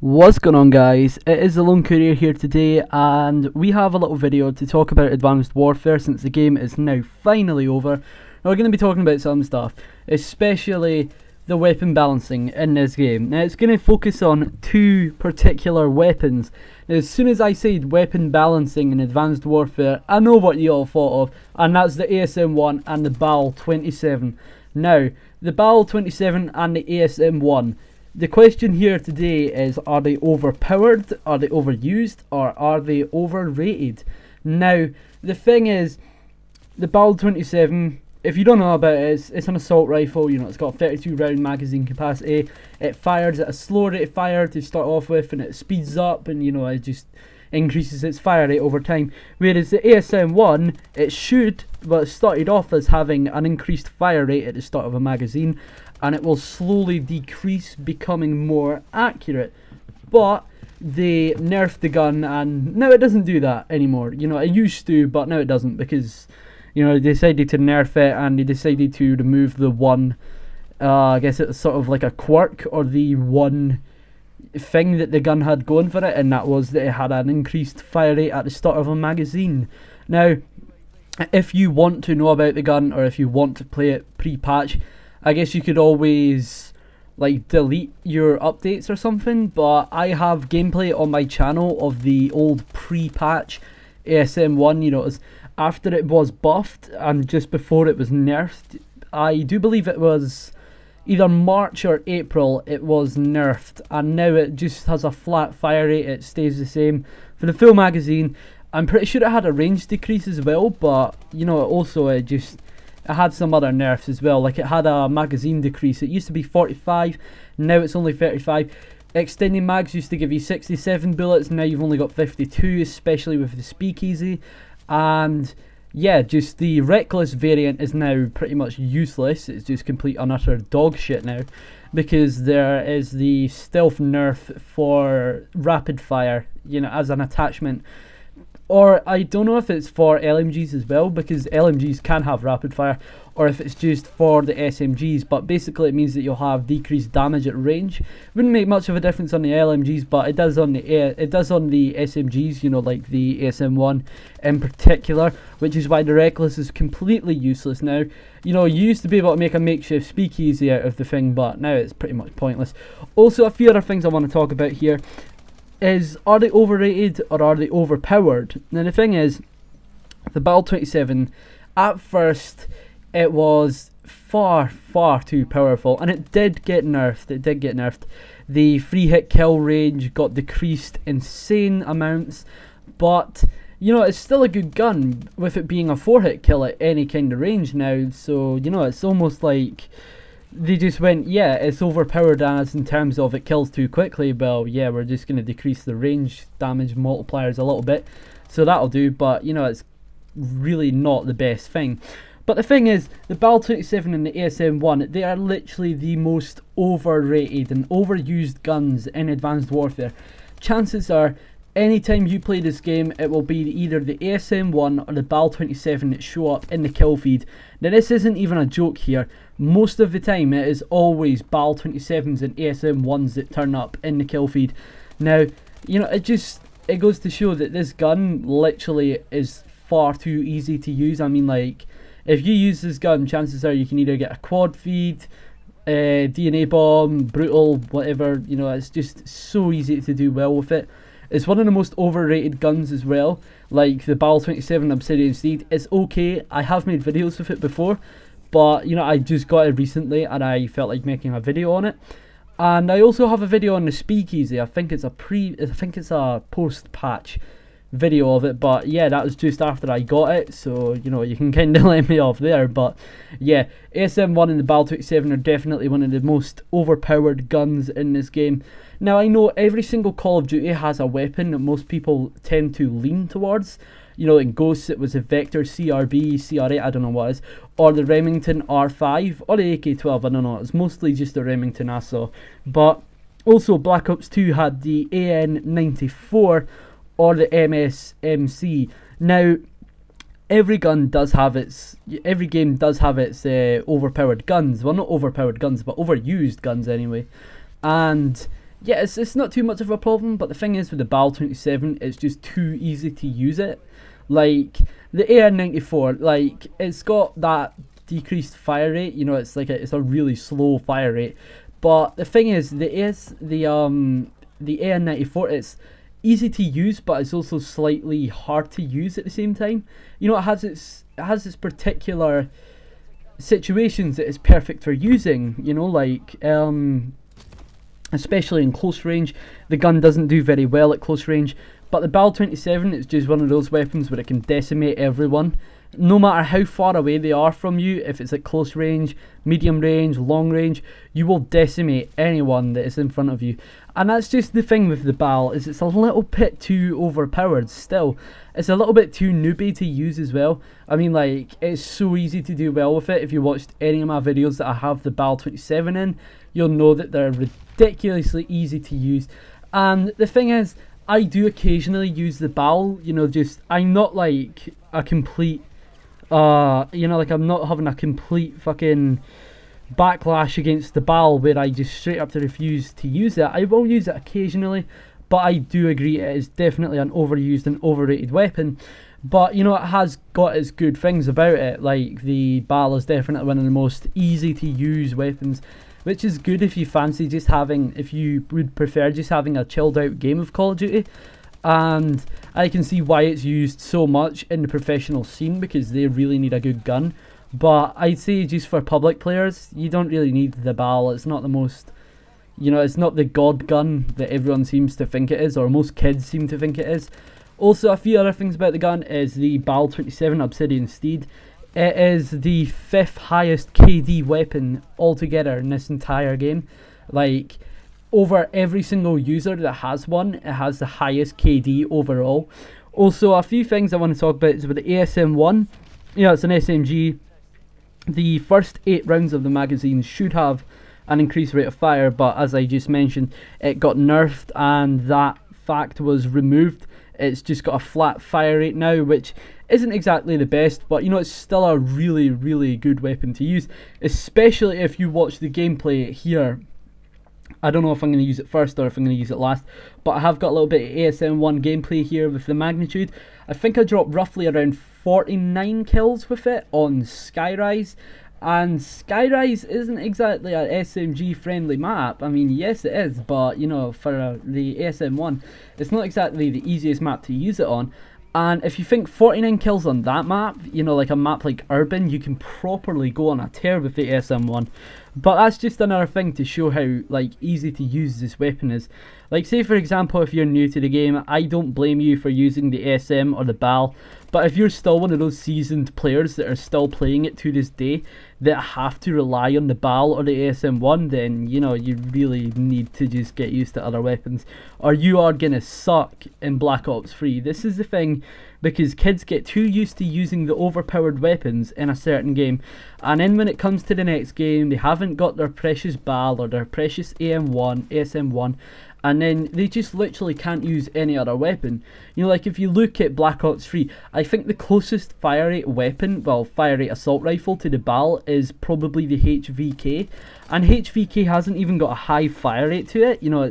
What's going on, guys? It is the Lone Courier here today, and we have a little video to talk about Advanced Warfare since the game is now finally over. Now we're going to be talking about some stuff, especially the weapon balancing in this game. Now it's going to focus on two particular weapons. Now as soon as I said weapon balancing in Advanced Warfare, I know what you all thought of, and that's the ASM1 and the Bal-27. Now, the Bal-27 and the ASM1. The question here today is, are they overpowered, are they overused, or are they overrated? Now, the thing is, the Bal-27, if you don't know about it, it's an assault rifle. You know, it's got a 32 round magazine capacity. It fires at a slow rate of fire to start off with, and it speeds up, and you know, it just increases its fire rate over time. Whereas the ASM1, it started off as having an increased fire rate at the start of a magazine, and it will slowly decrease, becoming more accurate. But they nerfed the gun, and now it doesn't do that anymore. You know, it used to, but now it doesn't, because you know, they decided to nerf it, and they decided to remove the one, I guess it's sort of like a quirk, or the one thing that the gun had going for it, and that was that it had an increased fire rate at the start of a magazine. Now, if you want to know about the gun, or if you want to play it pre-patch, I guess you could always like delete your updates or something, but I have gameplay on my channel of the old pre-patch ASM1. You know, it was after it was buffed and just before it was nerfed. I do believe it was either March or April it was nerfed, and now it just has a flat fire rate. It stays the same for the full magazine. I'm pretty sure it had a range decrease as well, but you know, it had some other nerfs as well. Like, it had a magazine decrease. It used to be 45, now it's only 35. Extending mags used to give you 67 bullets, now you've only got 52, especially with the speakeasy. And yeah, just the reckless variant is now pretty much useless. It's just complete and utter dog shit now, because there is the stealth nerf for rapid fire, you know, as an attachment. Or I don't know if it's for LMGs as well, because LMGs can have rapid fire, or if it's just for the SMGs, but basically it means that you'll have decreased damage at range. Wouldn't make much of a difference on the LMGs, but it does on the SMGs, you know, like the ASM1 in particular, which is why the reckless is completely useless now. You know, you used to be able to make a makeshift speakeasy out of the thing, but now it's pretty much pointless. Also, a few other things I want to talk about here is, are they overrated or are they overpowered? Now the thing is, the Bal-27, at first it was far too powerful, and it did get nerfed. The free hit kill range got decreased insane amounts, but you know, it's still a good gun with it being a 4-hit kill at any kind of range now. So you know, it's almost like they just went, yeah, it's overpowered as in terms of it kills too quickly. Well, yeah, we're just going to decrease the range damage multipliers a little bit, so that'll do. But you know, it's really not the best thing. But the thing is, the Bal-27 and the ASM1, they are literally the most overrated and overused guns in Advanced Warfare. Chances are, anytime you play this game, it will be either the ASM1 or the Bal-27 that show up in the kill feed. Now this isn't even a joke here. Most of the time it is always Bal-27s and ASM1s that turn up in the kill feed. Now, you know, it goes to show that this gun literally is far too easy to use. I mean, like, if you use this gun, chances are you can either get a quad feed, DNA bomb, brutal, whatever. You know, it's just so easy to do well with it. It's one of the most overrated guns as well. Like the Bal-27 Obsidian Steed, it's okay. I have made videos with it before, but you know, I just got it recently and I felt like making a video on it. And I also have a video on the speakeasy. I think it's a post-patch video of it, but yeah, that was just after I got it, so you know, you can kind of let me off there. But yeah, ASM1 and the Bal-27 are definitely one of the most overpowered guns in this game. Now I know every single Call of Duty has a weapon that most people tend to lean towards. You know, in Ghosts it was the Vector CRB, CR8, I don't know what it is, or the Remington R5, or the AK-12, I don't know, it's mostly just the Remington I saw. But also Black Ops 2 had the AN-94 or the MSMC. Now, every game does have its overpowered guns. Well, not overpowered guns, but overused guns anyway. And yeah, it's not too much of a problem, but the thing is with the Bal-27, it's just too easy to use it. Like, the AR-94, like, it's got that decreased fire rate, you know, it's like it's a really slow fire rate. But the thing is, the AR-94, it's easy to use, but it's also slightly hard to use at the same time. You know, it has its particular situations that it's perfect for using, you know, like especially in close range. The gun doesn't do very well at close range, but the Bal-27 is just one of those weapons where it can decimate everyone, no matter how far away they are from you. If it's at close range, medium range, long range, you will decimate anyone that is in front of you. And that's just the thing with the Bal, is it's a little bit too overpowered still. It's a little bit too newbie to use as well. I mean, like, it's so easy to do well with it. If you watched any of my videos that I have the Bal-27 in, you'll know that they're ridiculously easy to use. And the thing is, I do occasionally use the Bal, you know, just, I'm not like a complete, you know, like I'm not having a complete fucking backlash against the Bal where I just straight up to refuse to use it. I will use it occasionally, but I do agree it is definitely an overused and overrated weapon. But, you know, it has got its good things about it. Like, the Bal is definitely one of the most easy to use weapons, which is good if you fancy just having, if you would prefer just having a chilled out game of Call of Duty. And I can see why it's used so much in the professional scene, because they really need a good gun. But I'd say just for public players, you don't really need the Bal. It's not the most, you know, it's not the god gun that everyone seems to think it is, or most kids seem to think it is. Also, a few other things about the gun is the Bal-27 Obsidian Steed. It is the 5th highest KD weapon altogether in this entire game. Like, over every single user that has one, it has the highest KD overall. Also, a few things I want to talk about is with the ASM1. You know, it's an SMG. The first 8 rounds of the magazine should have an increased rate of fire, but as I just mentioned, it got nerfed and that fact was removed. It's just got a flat fire rate now, which isn't exactly the best, but you know, it's still a really, really good weapon to use, especially if you watch the gameplay here. I don't know if I'm going to use it first or if I'm going to use it last, but I have got a little bit of ASM1 gameplay here with the magnitude. I think I dropped roughly around 49 kills with it on Skyrise, and Skyrise isn't exactly an SMG friendly map. I mean, yes it is, but you know, for the ASM1, it's not exactly the easiest map to use it on. And if you think 49 kills on that map, you know, like a map like Urban, you can properly go on a tear with the ASM1. But that's just another thing to show how, like, easy to use this weapon is. Like, say for example, if you're new to the game, I don't blame you for using the ASM or the Bal. But if you're still one of those seasoned players that are still playing it to this day, that have to rely on the Bal or the ASM1, then, you know, you really need to just get used to other weapons, or you are gonna suck in Black Ops 3. This is the thing, because kids get too used to using the overpowered weapons in a certain game, and then when it comes to the next game, they haven't got their precious Bal or their precious ASM1, and then they just literally can't use any other weapon. You know, like if you look at Black Ops 3, I think the closest fire rate weapon, well, fire rate assault rifle to the Bal is probably the HVK, and HVK hasn't even got a high fire rate to it. You know,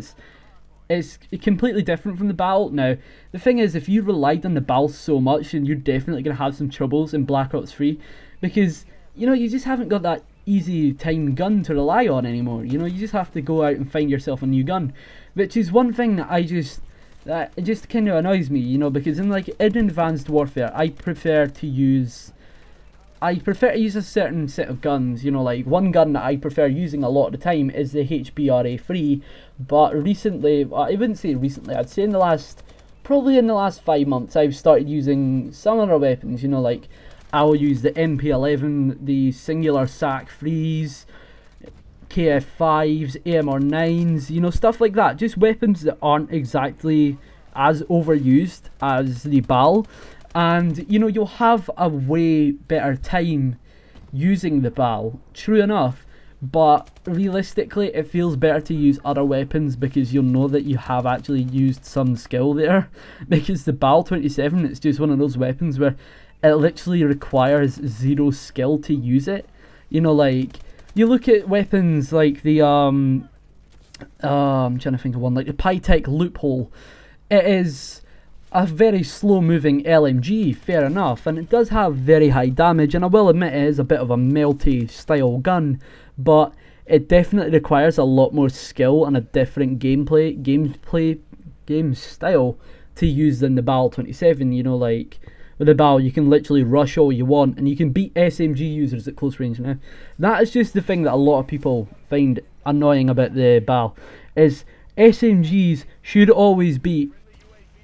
it's completely different from the Bal. Now, the thing is, if you relied on the Bal so much, then you're definitely going to have some troubles in Black Ops 3, because, you know, you just haven't got that easy time gun to rely on anymore. You know, you just have to go out and find yourself a new gun, which is one thing that it just kind of annoys me, you know, because in Advanced Warfare, I prefer to use a certain set of guns. You know, like one gun that I prefer using a lot of the time is the HBRA3, but recently, I wouldn't say recently, I'd say probably in the last 5 months, I've started using some other weapons. You know, like I'll use the MP11, the Singular Sac 3s, KF5s, AMR9s, you know, stuff like that. Just weapons that aren't exactly as overused as the Bal. And, you know, you'll have a way better time using the Bal, true enough, but realistically it feels better to use other weapons because you'll know that you have actually used some skill there. Because the Bal-27, it's just one of those weapons where it literally requires zero skill to use it. You know, like, you look at weapons like the I'm trying to think of one, like the Pytech loophole. It is a very slow moving LMG, fair enough, and it does have very high damage, and I will admit it is a bit of a melty style gun, but it definitely requires a lot more skill and a different game style to use than the Bal-27. You know, like with the Bal you can literally rush all you want and you can beat SMG users at close range. Now that is just the thing that a lot of people find annoying about the Bal, is SMGs should always beat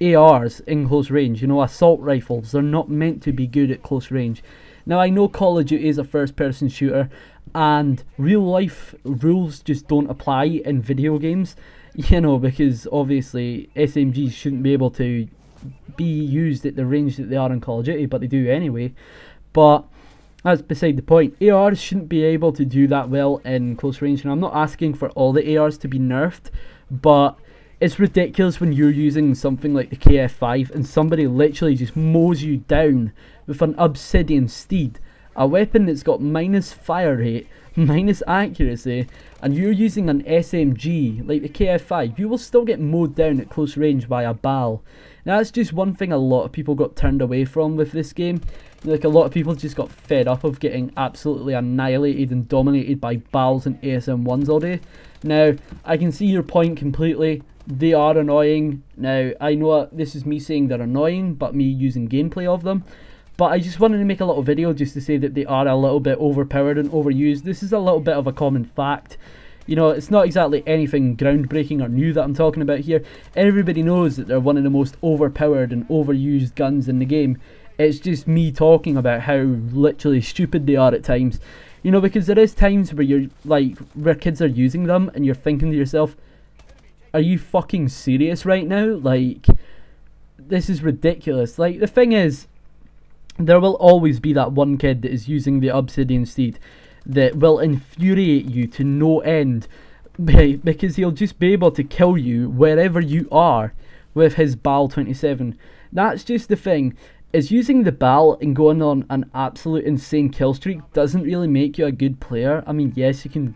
ARs in close range. You know, assault rifles, they're not meant to be good at close range. Now I know Call of Duty is a first person shooter and real life rules just don't apply in video games, you know, because obviously SMGs shouldn't be able to be used at the range that they are in Call of Duty, but they do anyway. But that's beside the point. ARs shouldn't be able to do that well in close range, and I'm not asking for all the ARs to be nerfed, but it's ridiculous when you're using something like the KF5 and somebody literally just mows you down with an Obsidian Steed, a weapon that's got minus fire rate, minus accuracy, and you're using an SMG like the KF5, you will still get mowed down at close range by a Bal. Now that's just one thing a lot of people got turned away from with this game. Like, a lot of people just got fed up of getting absolutely annihilated and dominated by Bals and ASM1s all day. Now, I can see your point completely. They are annoying. Now, I know this is me saying they're annoying, but me using gameplay of them. But I just wanted to make a little video just to say that they are a little bit overpowered and overused. This is a little bit of a common fact. You know, it's not exactly anything groundbreaking or new that I'm talking about here. Everybody knows that they're one of the most overpowered and overused guns in the game. It's just me talking about how literally stupid they are at times. You know, because there is times where you're like, where kids are using them and you're thinking to yourself, are you fucking serious right now? Like, this is ridiculous. Like, the thing is, there will always be that one kid that is using the Obsidian Steed that will infuriate you to no end, because he'll just be able to kill you wherever you are with his Bal-27. That's just the thing, is using the Bal and going on an absolute insane kill streak doesn't really make you a good player. I mean, yes, you can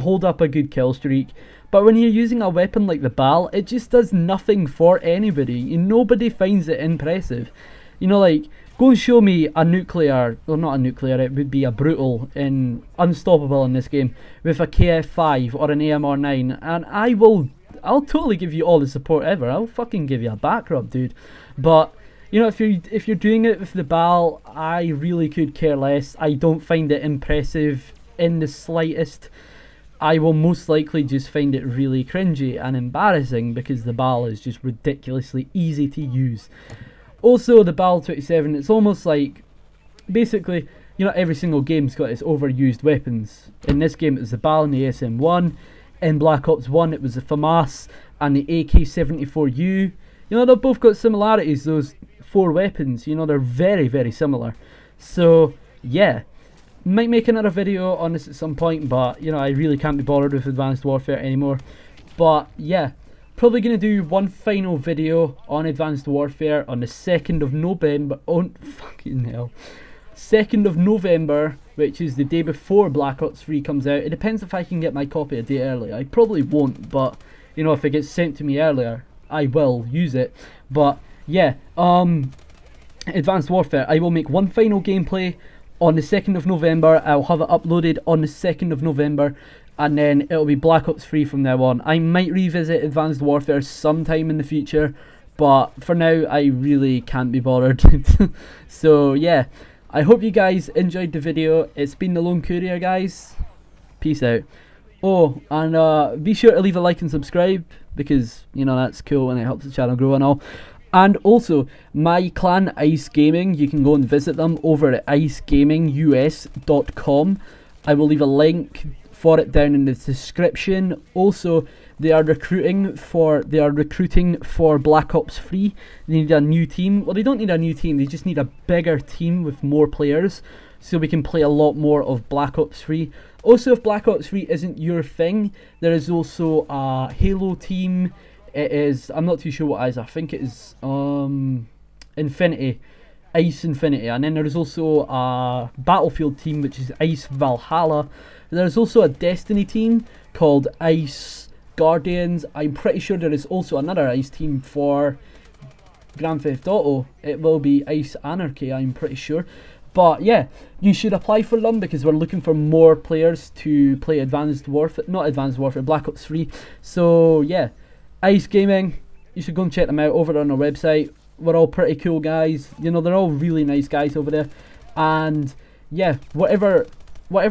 hold up a good kill streak, but when you're using a weapon like the Bal, it just does nothing for anybody. Nobody finds it impressive. You know, like, go and show me a nuclear, well, not a nuclear, it would be a brutal and unstoppable in this game, with a KF5 or an AMR9, and I'll totally give you all the support ever. I'll fucking give you a back rub, dude. But you know, if you're doing it with the Bal, I really could care less. I don't find it impressive in the slightest. I will most likely just find it really cringy and embarrassing because the Bal is just ridiculously easy to use. Also, the Bal-27, it's almost like, basically, you know, every single game's got its overused weapons. In this game it was the Bal and the ASM1. In Black Ops 1 it was the FAMAS and the AK-74U. You know, they've both got similarities, those four weapons. You know, they're very, very similar. So, yeah. Might make another video on this at some point, but, you know, I really can't be bothered with Advanced Warfare anymore. But, yeah. Probably going to do one final video on Advanced Warfare on the 2nd of November. Oh, fucking hell. 2nd of November, which is the day before Black Ops 3 comes out. It depends if I can get my copy a day early. I probably won't, but, you know, if it gets sent to me earlier, I will use it. But, yeah, Advanced Warfare, I will make one final gameplay on the 2nd of November. I'll have it uploaded on the 2nd of November. And then it'll be Black Ops 3 from now on. I might revisit Advanced Warfare sometime in the future, but for now I really can't be bothered. So yeah, I hope you guys enjoyed the video. It's been the Lone Courier, guys. Peace out. Oh, and be sure to leave a like and subscribe, because, you know, that's cool and it helps the channel grow and all. And also, my clan Ice Gaming, you can go and visit them over at icegamingus.com. I will leave a link for it down in the description. Also, they are recruiting for Black Ops 3. They need a new team. Well, they don't need a new team, they just need a bigger team with more players, so we can play a lot more of Black Ops 3. Also, if Black Ops 3 isn't your thing, there is also a Halo team. It is, I'm not too sure what it is, I think it is Infinity, Ice Infinity. And then there's also a Battlefield team, which is Ice Valhalla. There's also a Destiny team called Ice Guardians. I'm pretty sure there is also another ICE team for Grand Theft Auto. It will be ICE Anarchy, I'm pretty sure. But yeah, you should apply for them because we're looking for more players to play Advanced Warfare, not Advanced Warfare, Black Ops 3. So yeah, ICE Gaming, you should go and check them out over on our website. We're all pretty cool guys, you know, they're all really nice guys over there. And yeah, whatever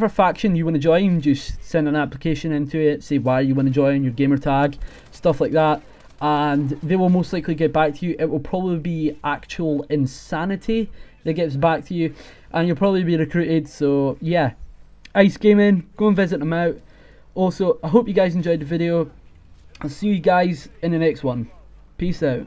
faction you want to join, just send an application into it, say why you want to join, your gamer tag, stuff like that, and they will most likely get back to you. It will probably be Actual Insanity that gets back to you, and you'll probably be recruited. So yeah, ICE Gaming, go and visit them out. Also, I hope you guys enjoyed the video. I'll see you guys in the next one. Peace out.